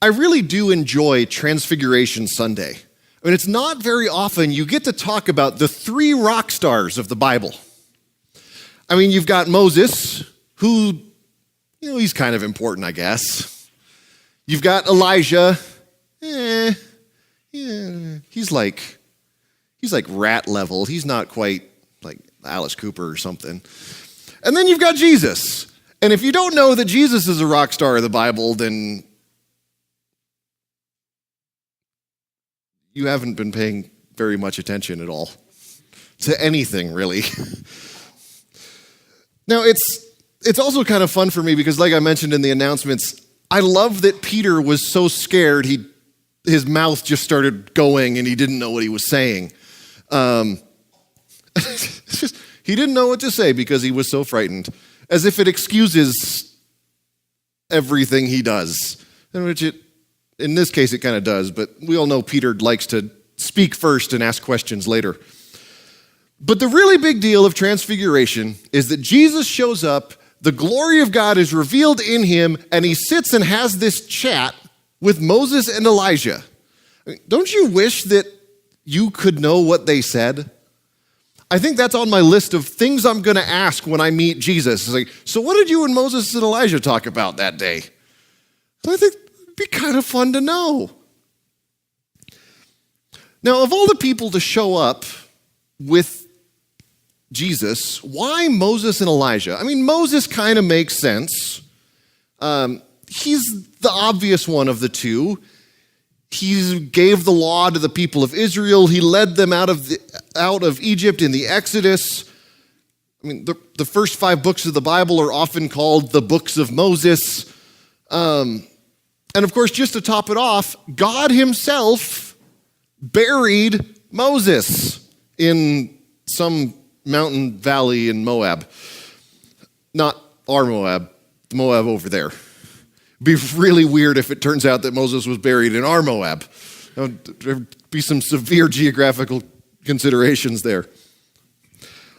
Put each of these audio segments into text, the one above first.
I really do enjoy Transfiguration Sunday. I mean, it's not very often you get to talk about the three rock stars of the Bible. I mean, you've got Moses, who, he's kind of important, I guess. You've got Elijah. He's like rat level. He's not quite like Alice Cooper or something. And then you've got Jesus. And if you don't know that Jesus is a rock star of the Bible, then you haven't been paying very much attention at all to anything, really. Now, it's also kind of fun for me because, like I mentioned in the announcements, I love that Peter was so scared his mouth just started going and he didn't know what he was saying. He didn't know what to say because he was so frightened, as if it excuses everything he does, which in this case it kind of does, but we all know Peter likes to speak first and ask questions later. But the really big deal of Transfiguration is that Jesus shows up, the glory of God is revealed in him, and he sits and has this chat with Moses and Elijah. I mean, don't you wish that you could know what they said? I think that's on my list of things I'm going to ask when I meet Jesus. It's like, so what did you and Moses and Elijah talk about that day? So I think it'd be kind of fun to know. Now, of all the people to show up with Jesus, why Moses and Elijah? I mean, Moses kind of makes sense. He's the obvious one of the two. He gave the law to the people of Israel. He led them out of Egypt in the Exodus. I mean, the first 5 books of the Bible are often called the books of Moses. And of course, just to top it off, God himself buried Moses in some mountain valley in Moab. Not our Moab, the Moab over there. It'd be really weird if it turns out that Moses was buried in our Moab. There'd be some severe geographical considerations there.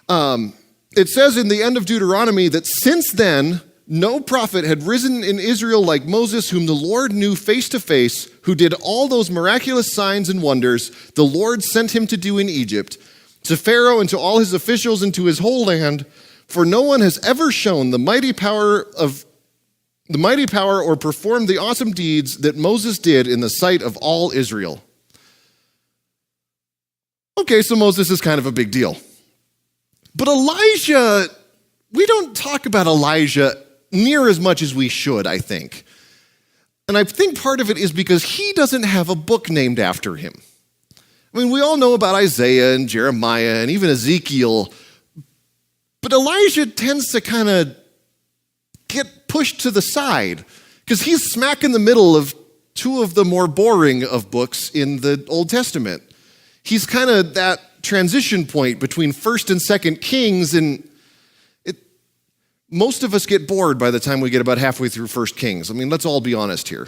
It says in the end of Deuteronomy that since then, no prophet had risen in Israel like Moses, whom the Lord knew face to face, who did all those miraculous signs and wonders the Lord sent him to do in Egypt, to Pharaoh and to all his officials and to his whole land, for no one has ever shown the mighty power or performed the awesome deeds that Moses did in the sight of all Israel. Okay, so Moses is kind of a big deal. But Elijah, we don't talk about Elijah near as much as we should, I think. And I think part of it is because he doesn't have a book named after him. I mean, we all know about Isaiah and Jeremiah and even Ezekiel, but Elijah tends to kind of get pushed to the side because he's smack in the middle of 2 of the more boring of books in the Old Testament. He's kind of that transition point between 1st and 2nd Kings, and most of us get bored by the time we get about halfway through 1st Kings. I mean, let's all be honest here.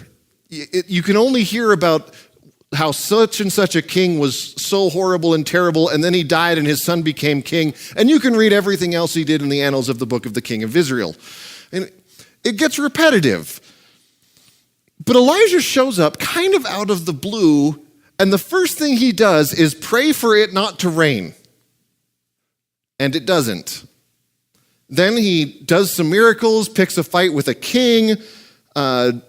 You can only hear about how such and such a king was so horrible and terrible, and then he died and his son became king, and you can read everything else he did in the annals of the book of the king of Israel. And it gets repetitive. But Elijah shows up kind of out of the blue, and the first thing he does is pray for it not to rain. And it doesn't. Then he does some miracles, picks a fight with a king, does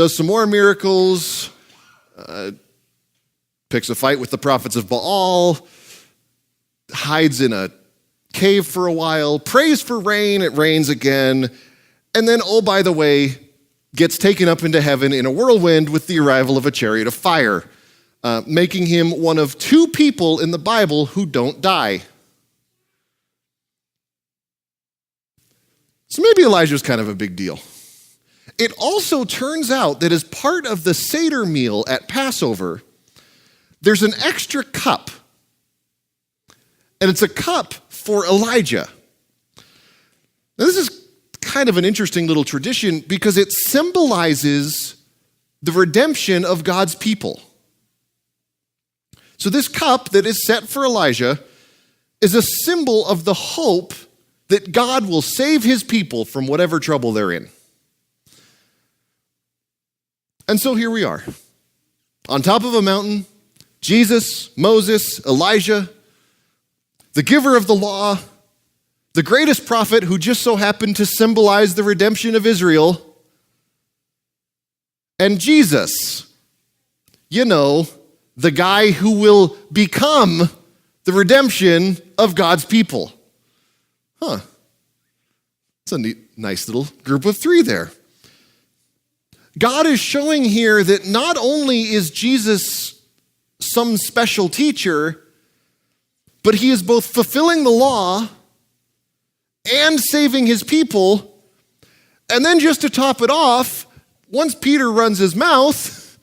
some more miracles, picks a fight with the prophets of Baal, hides in a cave for a while, prays for rain, it rains again, and then, oh, by the way, gets taken up into heaven in a whirlwind with the arrival of a chariot of fire, making him one of 2 people in the Bible who don't die. So maybe Elijah's kind of a big deal. It also turns out that as part of the Seder meal at Passover, there's an extra cup. And it's a cup for Elijah. Now, this is kind of an interesting little tradition because it symbolizes the redemption of God's people. So this cup that is set for Elijah is a symbol of the hope that God will save his people from whatever trouble they're in. And so here we are. On top of a mountain, Jesus, Moses, Elijah, the giver of the law, the greatest prophet who just so happened to symbolize the redemption of Israel, and Jesus, the guy who will become the redemption of God's people. It's a nice little group of three there. God is showing here that not only is Jesus some special teacher, but he is both fulfilling the law and saving his people. And then just to top it off, once Peter runs his mouth,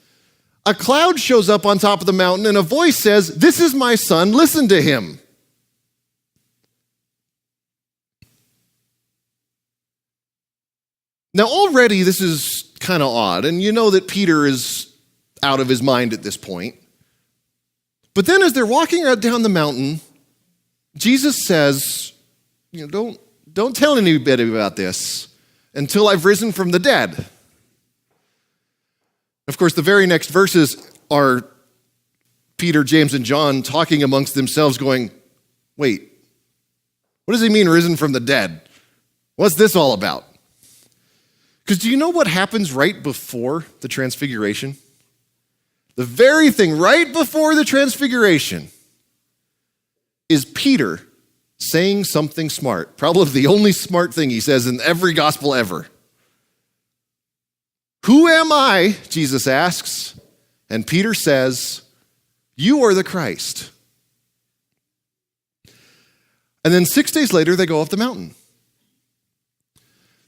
a cloud shows up on top of the mountain and a voice says, "This is my son, listen to him." Now already this is kind of odd, and you know that Peter is out of his mind at this point. But then as they're walking down the mountain, Jesus says, don't tell anybody about this until I've risen from the dead. Of course, the very next verses are Peter, James, and John talking amongst themselves going, wait, what does he mean risen from the dead? What's this all about? Because do you know what happens right before the Transfiguration? The very thing right before the Transfiguration is Peter saying something smart. Probably the only smart thing he says in every gospel ever. "Who am I?" Jesus asks. And Peter says, "You are the Christ." And then 6 days later, they go up the mountain.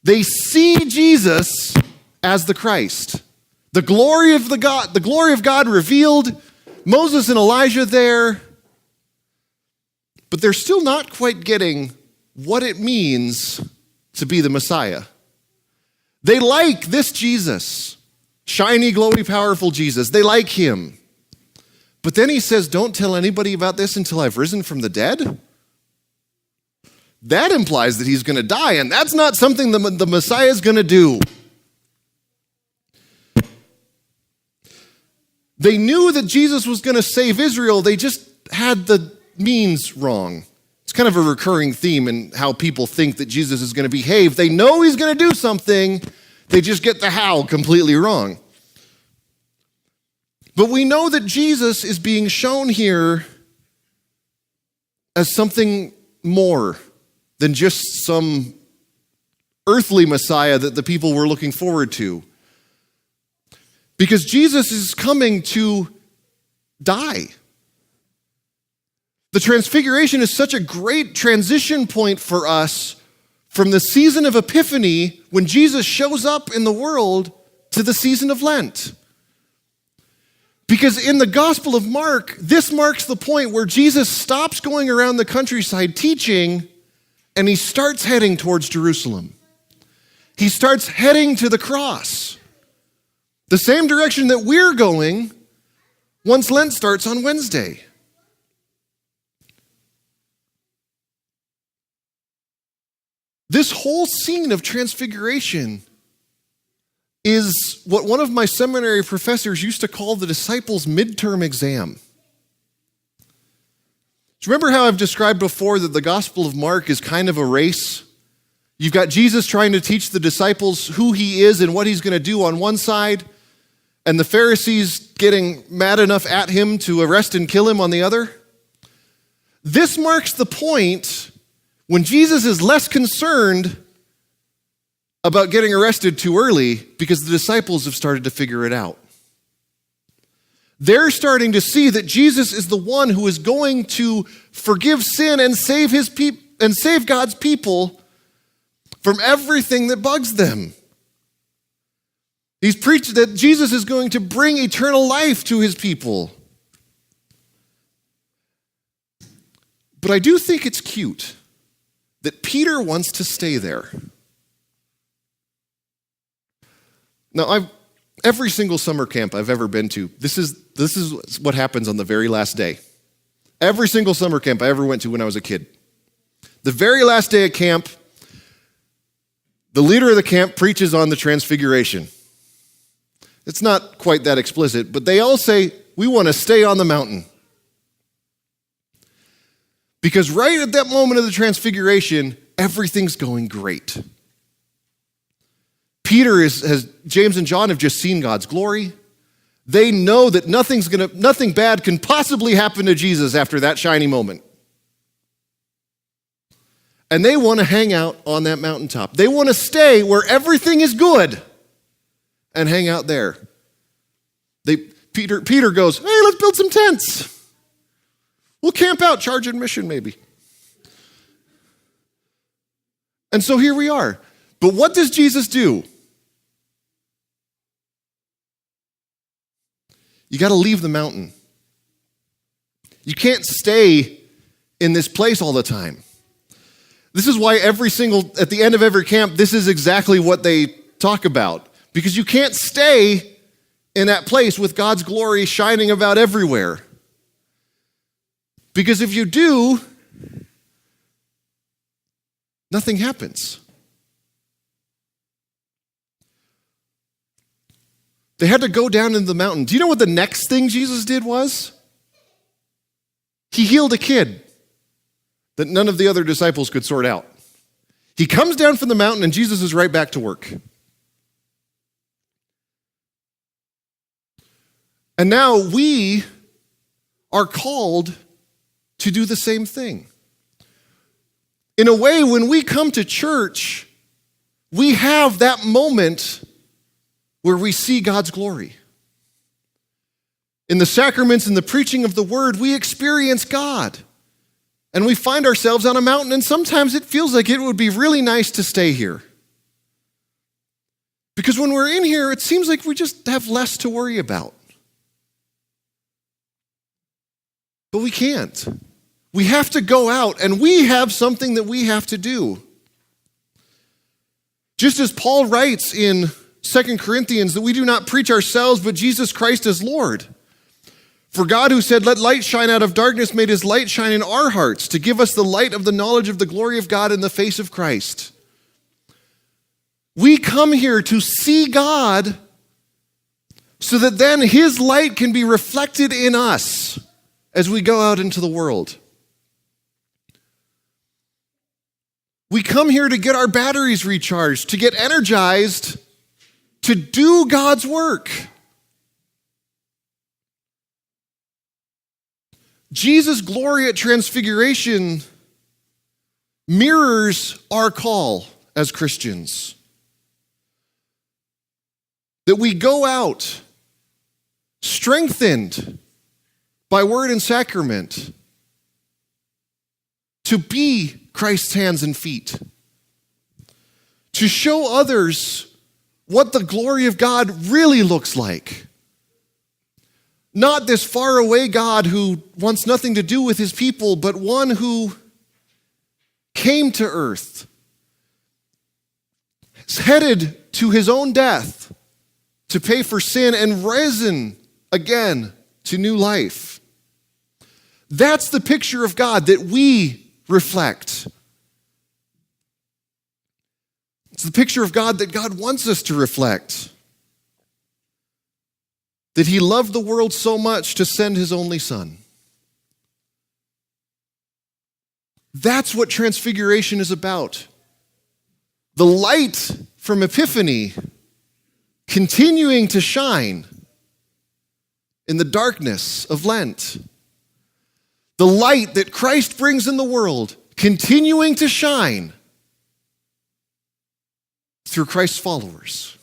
They see Jesus as the Christ. The glory of God revealed, Moses and Elijah there, but they're still not quite getting what it means to be the Messiah. They like this Jesus, shiny, glowy, powerful Jesus. They like him. But then he says, don't tell anybody about this until I've risen from the dead. That implies that he's going to die, and that's not something the Messiah is going to do. They knew that Jesus was going to save Israel. They just had the means wrong. It's kind of a recurring theme in how people think that Jesus is going to behave. They know he's going to do something. They just get the how completely wrong. But we know that Jesus is being shown here as something more than just some earthly Messiah that the people were looking forward to. Because Jesus is coming to die. The Transfiguration is such a great transition point for us from the season of Epiphany, when Jesus shows up in the world, to the season of Lent. Because in the Gospel of Mark, this marks the point where Jesus stops going around the countryside teaching, and he starts heading towards Jerusalem. He starts heading to the cross. The same direction that we're going once Lent starts on Wednesday. This whole scene of Transfiguration is what one of my seminary professors used to call the disciples' midterm exam. Do you remember how I've described before that the Gospel of Mark is kind of a race? You've got Jesus trying to teach the disciples who he is and what he's going to do on one side, and the Pharisees getting mad enough at him to arrest and kill him on the other. This marks the point when Jesus is less concerned about getting arrested too early because the disciples have started to figure it out. They're starting to see that Jesus is the one who is going to forgive sin and save save God's people from everything that bugs them. He's preached that Jesus is going to bring eternal life to his people. But I do think it's cute that Peter wants to stay there. Now, every single summer camp I've ever been to, this is what happens on the very last day. Every single summer camp I ever went to when I was a kid. The very last day of camp, the leader of the camp preaches on the Transfiguration. It's not quite that explicit, but they all say, we want to stay on the mountain. Because right at that moment of the transfiguration, everything's going great. James and John have just seen God's glory. They know that nothing bad can possibly happen to Jesus after that shiny moment. And they want to hang out on that mountaintop. They want to stay where everything is good and hang out there. Peter goes, hey, let's build some tents. We'll camp out, charge admission maybe. And so here we are. But what does Jesus do? You got to leave the mountain. You can't stay in this place all the time. This is why at the end of every camp, this is exactly what they talk about. Because you can't stay in that place with God's glory shining about everywhere. Because if you do, nothing happens. They had to go down into the mountain. Do you know what the next thing Jesus did was? He healed a kid that none of the other disciples could sort out. He comes down from the mountain and Jesus is right back to work. And now we are called to do the same thing. In a way, when we come to church, we have that moment where we see God's glory. In the sacraments and the preaching of the word, we experience God. And we find ourselves on a mountain, and sometimes it feels like it would be really nice to stay here. Because when we're in here, it seems like we just have less to worry about. But we can't. We have to go out, and we have something that we have to do. Just as Paul writes in 2 Corinthians that we do not preach ourselves, but Jesus Christ as Lord. For God, who said, let light shine out of darkness, made his light shine in our hearts to give us the light of the knowledge of the glory of God in the face of Christ. We come here to see God so that then his light can be reflected in us as we go out into the world. We come here to get our batteries recharged, to get energized, to do God's work. Jesus' glory at Transfiguration mirrors our call as Christians. That we go out strengthened by word and sacrament to be Christ's hands and feet, to show others what the glory of God really looks like. Not this faraway God who wants nothing to do with his people, but one who came to earth, headed to his own death to pay for sin and risen again to new life. That's the picture of God that we reflect. It's the picture of God that God wants us to reflect. That he loved the world so much to send his only Son. That's what Transfiguration is about. The light from Epiphany continuing to shine in the darkness of Lent. The light that Christ brings in the world continuing to shine through Christ's followers.